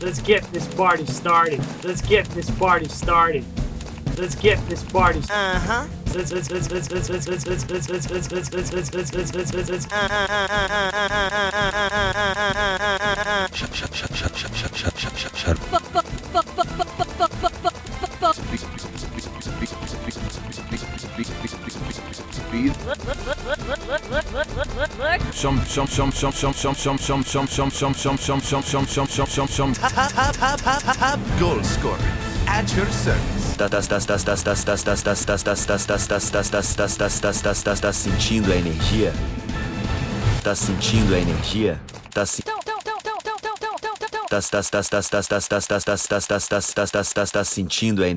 Let's get this party started. Let's get this party started. Let's get this party. Uh-huh. Let's Goal scorer at your service. Tá sentindo a energia? Tá sentindo a energia? Tá sentindo a energia?